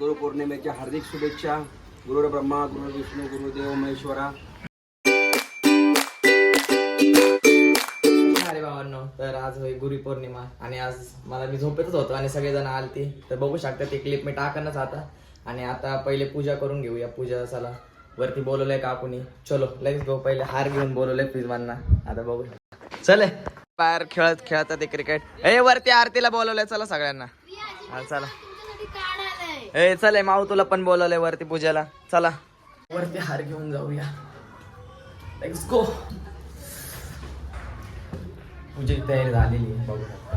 गुरुपौर्णिमेच्या हार्दिक शुभेच्छा. गुरु ब्रह्मा, गुरु विष्णू, गुरुदेव महेश्वरा. अरे बाबांनो, तर आज होय गुरुपौर्णिमा आणि आज मी झोपेतच होतो आणि सगळेजण आलते. तर बघू शकता ते क्लिप मी टाकणच आता. आणि आता पहिले पूजा करून घेऊया. पूजा चला वरती बोलवलंय काकूनी. चलो लेट्स गो. पहिले हार घेऊन बोलवलंय प्रिजमांना. आता बघू. चले बाहेर खेळतात ते क्रिकेट. वरती आरतीला बोलवलंय. चला सगळ्यांना. हा चला. चले माऊ तुला पण बोलवलंय वरती पूजेला. चला वरती हार घेऊन जाऊया. Let's go. पूजेची तयारी झालेली आहे बघू शकता.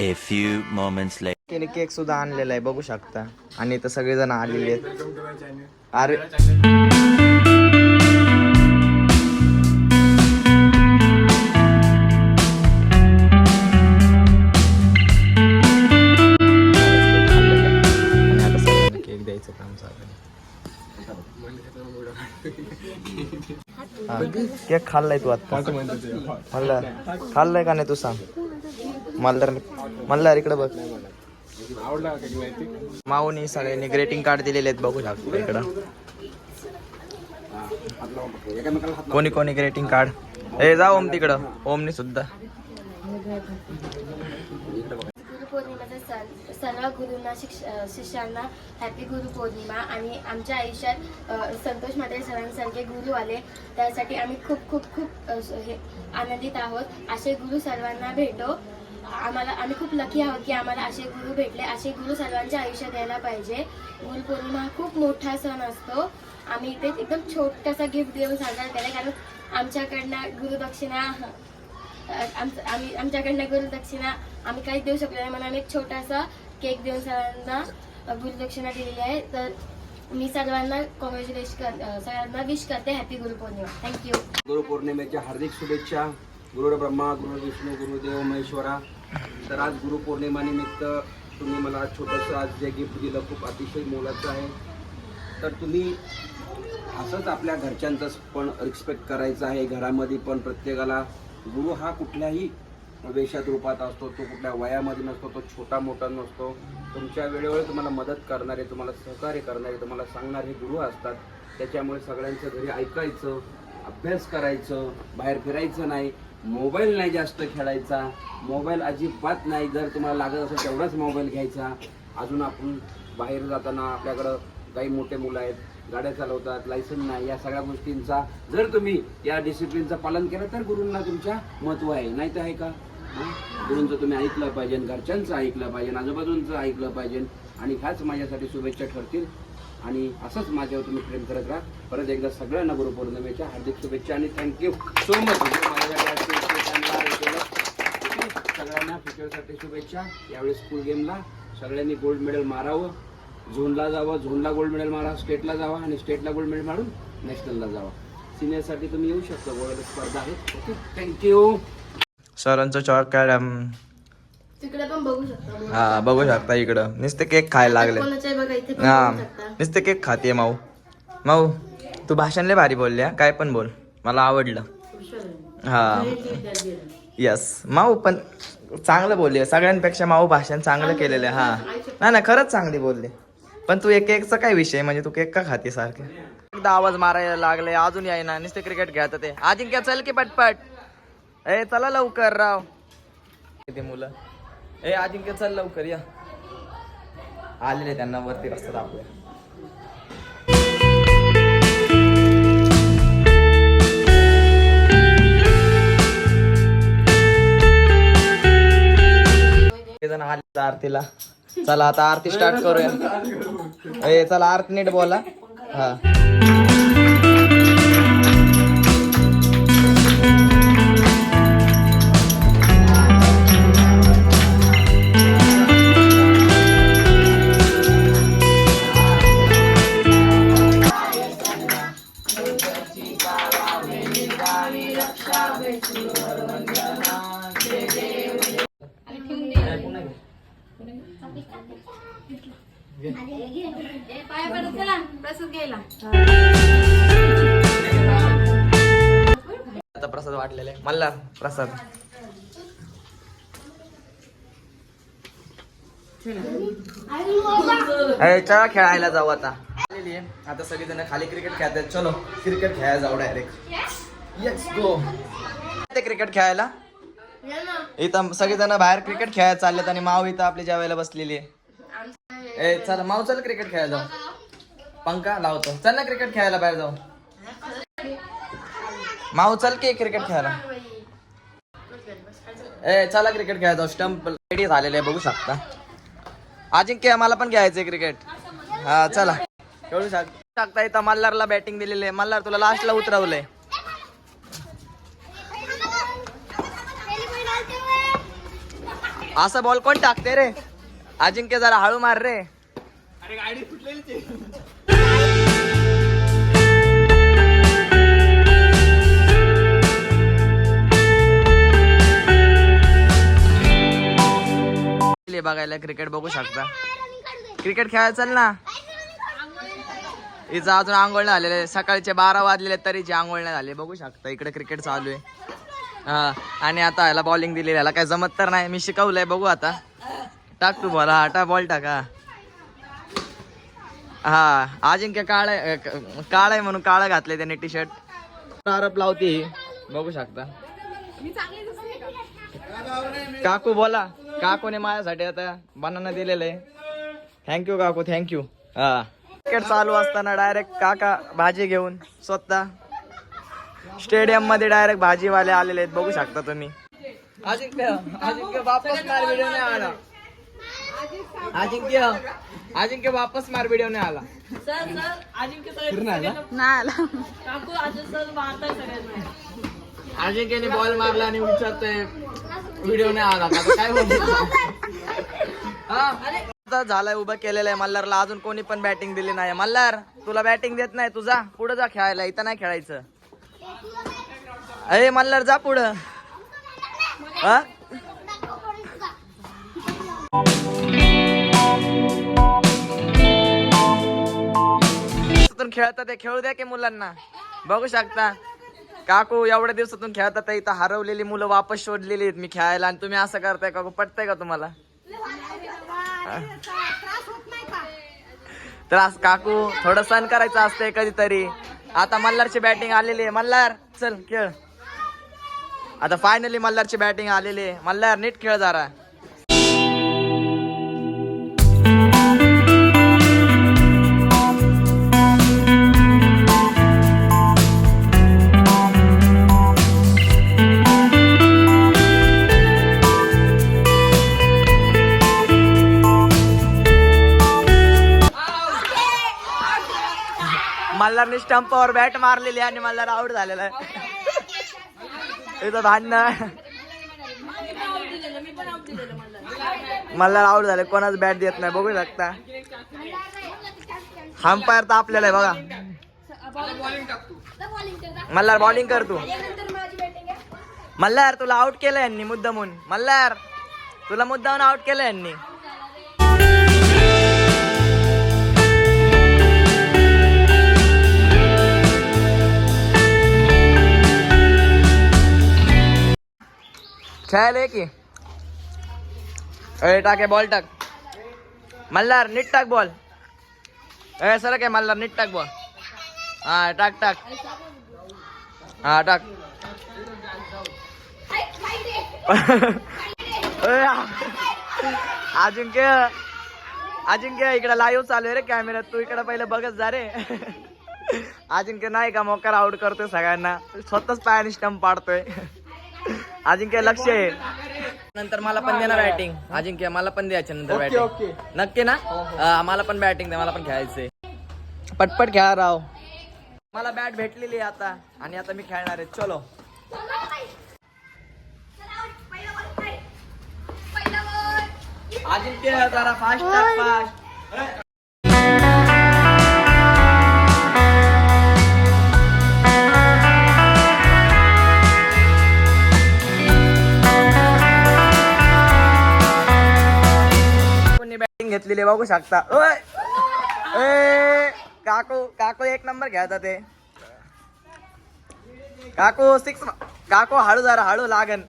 A few moments later. Cake सुद्धा आणलेला आहे बघू शकता. आणि इथं सगळेजण आलेले आहेत. अरे केक द्यायचं काम चालू. केक खाल्लाय तू आता? खाल्लाय का नाही तू सांग. मल्हार इकडे बघ. माऊनी सगळ्यांनी ग्रेटिंग कार्ड दिलेले आहेत बघू शकतो इकडं. कोणी कोणी ग्रेटिंग कार्ड. जा ओम तिकडं. ओमनी सुद्धा. गुरुपौर्णिमेचा सण सर्व गुरूंना शिष्यांना हॅपी गुरुपौर्णिमा. आणि आमच्या आयुष्यात संतोष म्हात्रे सरांसारखे गुरु आले त्यासाठी आम्ही खूप खूप खूप आनंदित आहोत. असे गुरु सर्वांना भेटो. आम्ही खूप लकी आहोत की आम्हाला असे गुरु भेटले. असे गुरु सर्वांच्या आयुष्यात यायला पाहिजे. गुरुपौर्णिमा हा खूप मोठा सण असतो. आम्ही इथे एकदम छोटासा गिफ्ट देऊन साजरा केला कारण आमच्याकडनं गुरुदक्षिणा आम्ही काही देऊ शकलो नाही म्हणून आम्ही एक छोटासा केक देऊन सर्वांना गुरुदक्षिणा दिलेली आहे. तर मी सर्वांना सगळ्यांना विश करते हॅपी गुरुपौर्णिमा. थँक्यू. गुरुपौर्णिमेच्या हार्दिक शुभेच्छा. गुरु ब्रह्मा, गुरु विष्णू, गुरुदेव महेश्वरा. तर आज गुरुपौर्णिमा निमित्त तुम्ही मला छोटंसं आज जे गिफ्ट दिलं खूप अतिशय मोलाचं आहे. तर तुम्ही असंच आपल्या घरच्यांचं पण रिस्पेक्ट करायचं आहे. घरामध्ये पण प्रत्येकाला गुरु हा कुठल्याही वेशात रूपात असतो. तो कुठल्या वयामध्ये नसतो. तो छोटा मोठा नसतो. तुमच्या वेळेवर तुम्हाला मदत करणारे, तुम्हाला सहकार्य करणारे, तुम्हाला सांगणारे गुरु असतात. त्याच्यामुळे सगळ्यांचं घरी ऐकायचं, अभ्यास करायचं, बाहेर फिरायचं नाही, मोबाईल नाही जास्त खेळायचा, मोबाईल अजिबात नाही. जर तुम्हाला लागत असेल तेवढाच मोबाईल घ्यायचा. अजून आपण बाहेर जाताना आपल्याकडं काही मोठे मुलं आहेत, गाड्या चालवतात, लायसन नाही. या सगळ्या गोष्टींचा जर तुम्ही या डिसिप्लिनचं पालन केलं तर गुरूंना तुमच्या महत्त्व आहे. नाही तर आहे का? गुरूंचं तुम्ही ऐकलं पाहिजे, घरच्यांचं ऐकलं पाहिजे, आजूबाजूंचं ऐकलं पाहिजे. आणि ह्याच माझ्यासाठी शुभेच्छा ठरतील. आणि असंच माझ्यावर तुम्ही प्रेम करत राहा. परत एकदा सगळ्यांना गुरुपौर्णिमेच्या हार्दिक शुभेच्छा आणि थँक्यू सो मच. सगळ्यांना फ्युचरसाठी शुभेच्छा. यावेळी स्कूल गेमला सगळ्यांनी गोल्ड मेडल मारावं. झोनला जावं, झोनला गोल्ड मेडल मारा, स्टेटला जावा आणि स्टेटला गोल्ड मेडल मारून नॅशनलला जावा. सिनियरसाठी तुम्ही येऊ शकता. गोल्ड स्पर्धा आहे. Okay, thank you. सरांचं चॉक तिकडे पण बघू शकता. हा बघू शकता इकडं नुसते केक खायला लागले. हा नुसते केक खाते माऊ. माऊ तू भाषण लय भारी बोलल्या. काय पण बोल, मला आवडलं. हा यस माऊ पण चांगलं बोलले. सगळ्यांपेक्षा माऊ भाषण चांगलं केलेलं आहे. हा नाही खरंच चांगली बोलले. पण तू एक केकचा काय विषय म्हणजे तू केक का खाते सारखे. एकदा आवाज मारायला लागले अजून यायना. नुसते क्रिकेट खेळतात ते. अजिंक्य चल की पटपट. चला लवकर राव ते मुलं. अजिंक्य चल लवकर या. आलेले त्यांना वरती रस्ता दाखवूया. जण आले आरतीला. चला आता आरती स्टार्ट करूया. चला आरती नीट बोला. हा आता प्रसाद वाटलेला आहे. मल्हार प्रसाद चला खेळायला जाऊ आता. आता सगळेजण खाली क्रिकेट खेळतात. चलो क्रिकेट खेळायला जाऊ डायरेक्ट. Let's go. ते क्रिकेट खेळायला इथं सगळेजण बाहेर क्रिकेट खेळायला चाललेत आणि माऊ इथं आपली जेवायला बसलेली आहे. चला माऊ चल क्रिकेट खेळायला जाऊ. पंखा लावतो. चल ना क्रिकेट खेळायला बाहेर जाऊ. माऊ चल की क्रिकेट खेळायला. चला क्रिकेट खेळायला जाऊ. स्टंप रेडी झालेले आहे बघू शकता. अजिंक्य मला पण घ्यायचंय क्रिकेट. हा चला खेळू शकता. इथं मल्हारला बॅटिंग दिलेली आहे. मल्हार तुला लास्टला उतरवलंय. असं बॉल कोण टाकते रे? अजिंक्य जरा हळू मार रे. अरे गाडी फुटलेली. बघायला क्रिकेट बघू शकता. क्रिकेट खेळायला चल ना. हिचं अजून आंघोळ नाही झालेले. सकाळचे 12 वाजलेले तरीची आंघोळ नाही झाली. बघू शकता इकडे क्रिकेट चालू आहे. हा आणि आता ह्याला बॉलिंग दिलेली. ह्याला काय जमत तर नाही. मी शिकवलंय बघू आता. टाक तू बॉल. हा बॉल टाका. हा अजिंक्य काळा आहे म्हणून काळा घातलंय त्याने टी शर्ट. आरोप लावते बघू शकता. काकू बोला. काकूने माझ्यासाठी आता बनाना दिलेलं आहे. थँक्यू काकू थँक्यू. हा क्रिकेट चालू असताना डायरेक्ट काका भाजी घेऊन स्वतः स्टेडियम मध्ये डायरेक्ट भाजीवाले आलेले आहेत बघू शकता तुम्ही. अजिंक्य वापस मार व्हिडिओ नाही आला. अजिंक्य वापस मार व्हिडिओ नाही आला. अजिंक्यने बॉल मारला आणि विचारतोय व्हिडिओ नाही आला का? काय बोलतो झालाय. उभं केलेलं आहे मल्हारला. अजून कोणी पण बॅटिंग दिली नाही. मल्हार तुला बॅटिंग देत नाही. तुझा पुढे जा खेळायला. इथं नाही खेळायचं. अरे मल्हार जा पुढं. खेळतात ते खेळू द्या की मुलांना. बघू शकता काकू एवढ्या दिवसातून खेळतात. इथं हरवलेली मुलं वापस शोधलेली आहेत मी खेळायला आणि तुम्ही असं करताय काकू? पटतंय का तुम्हाला? त्रास काकू थोडं सण करायचं असतंय कधीतरी. आता मल्हारची बॅटिंग आलेली आहे. मल्हार चल खेळ. आता फायनली मल्हारची बॅटिंग आलेली आहे. मल्हार नीट खेळ जरा. मल्हारने स्टंपावर बॅट मारलेली आणि मल्हार आउट झालेला आहे. इथं भांडणं. मल्हार आउट झाले. कोणाच बॅट देत नाही बघू शकता. अंपायर तर आपल्याला आहे बघा. मल्हार बॉलिंग कर तू. मल्हार तुला आउट केलं यांनी मुद्दामून. मल्हार तुला मुद्दामून आउट केलं यांनी. खेळायला की टाके बॉल टाक. मल्हार नीट टाक बॉल. सर काय मल्हार नीट टाक बॉल. हा टाक टाक. हा टाक. अजिंक्य इकडे लाईव्ह चालू आहे रे कॅमेऱ्यात. तू इकडे पहिले बघत जा रे. अजिंक्य नाही का मोकार आउट करतोय सगळ्यांना. स्वतःच पायाने स्टंप पाडतोय. अजिंक्य लक्ष आहे. नंतर मला पण देणार बॅटिंग. अजिंक्य मला पण द्यायचे नंतर बॅटिंग. नक्की ना? मला पण बॅटिंग द्या. मला पण खेळायचंय. पटपट खेळा राव. मला बॅट भेटलेली आहे आता आणि आता मी खेळणार आहे. चलो अजिंक्य जरा फास्ट फास्ट. घेतलेले बघू शकता. काकू काकू एक नंबर घ्यायचा ते. काकू 6. काकू हळू जरा हळू लागन.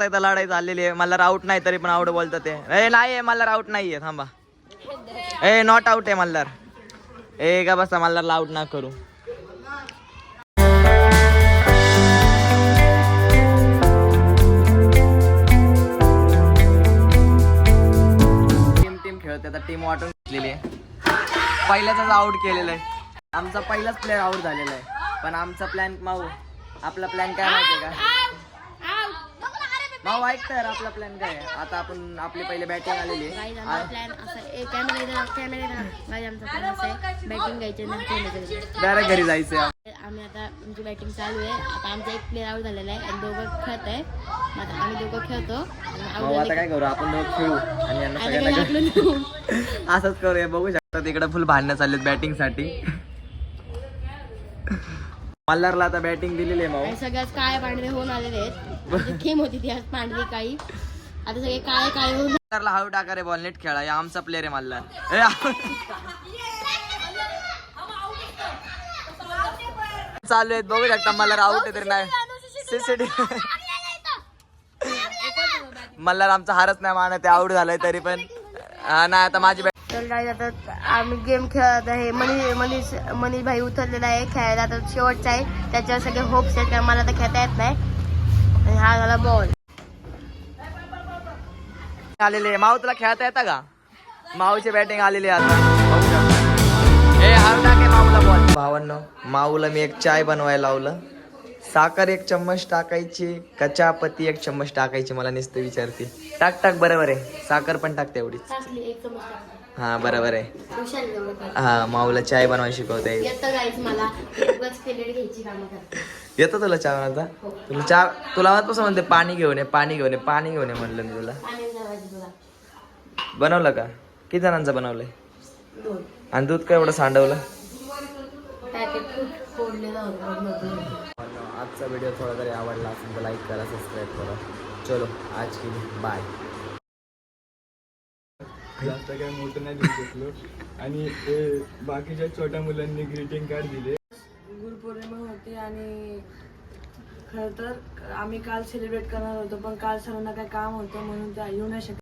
बघता इथं लढाई चाललेली आहे. मला आउट नाही तरी पण आउट बोलतात ते. ए नाही मल्हार आउट नाहीये, थांबा. ए नॉट आउट आहे मल्हार. ए का बसा, मल्हारला आउट ना करू. टीम खेळते आता, टीम वाटून घेतलेली आहे. पहिल्याच आउट केलेलं आहे. आमचा पहिलाच प्लेअर आउट झालेला आहे. पण आमचा प्लॅन माऊ, आपला प्लॅन काय माहितीये का माऊ? ऐक तर, आपला प्लॅन काय आहे. आता आपण आपली पहिले बॅटिंग आलेली आहे. प्लॅन असा आहे, कॅमेरा आमचा प्लॅन असा आहे, बॅटिंग घ्यायची नंतर डायरेक्ट घरी जायचंय. आम्ही आता आमची बॅटिंग चालू आहे. आता आमचा एक प्लेअर आउट झालेला आहे आणि दोघं खेळत आहे. आता आम्ही दोघं खेळतो. भाऊ आता काय करू, आपण दोघं खेळू आणि यांना सगळ्यांना असंच करूया. बघू शकता तिकडे फुल भांडणं चाललेत बॅटिंग साठी. मल्हारला आता बॅटिंग दिलेली आहे भाऊ. सगळ्यात काळे पांढरे होऊन आलेले आहेत. गेम होती ती आज पांढरी काळी, आता सगळे काळे काळे होऊन. मल्हारला हळू टाका रे, बॉल नीट खेळा. या आमचा प्लेअर आहे मल्हार. चालू आहेत बघू शकता. मल्हार आउट आहे तरी नाही. सीसीटीव्ही मल्हार आमचा हारच नाही मानत, आउट झालाय तरी पण. नाही आता माझी तर काय आता आम्ही गेम खेळत आहे. मनीष भाई उतरलेला आहे खेळायला. आता शेवटचा आहे, त्याच्यावर सगळे होप्स आहेत. मला तर खेळता येत नाही. आणि हा झाला बॉल आलेले. माऊ तुला खेळता येतं का? माऊची बॅटिंग आलेली आहे आता, बघू शकता. ए हळू टाके माऊला बॉल. भावांनो, माऊला मी एक चाय बनवायला लावलं. साखर 1 चम्मच टाकायची का चहापत्ती 1 चम्मच टाकायची, मला नुसतं विचारते. टाक बरोबर आहे, साखर पण टाकते एवढीच. हा बरोबर आहे. हा माऊला चाय बनवायला शिकवते. येतं तुला चहा बनवता? तुला आवाजपासून म्हणते पाणी घेऊन ये म्हणलं मी तुला. बनवलं का? किती जणांचं बनवलंय? आणि दूध काय एवढं सांडवलं? आजचा व्हिडिओ थोडा तरी आवडला असेल तर लाईक करा, सबस्क्राईब करा. चलो आज की बाय. जास्त काही मोठं नाही देऊ शकलो आणि बाकीच्या छोट्या मुलांनी ग्रीटिंग कार्ड दिले. गुरुपौर्णिमा होती आणि खरं तर आम्ही काल सेलिब्रेट करणार होतो, पण काल सरांना काही काम होतं म्हणून त्या येऊ नाही शकत.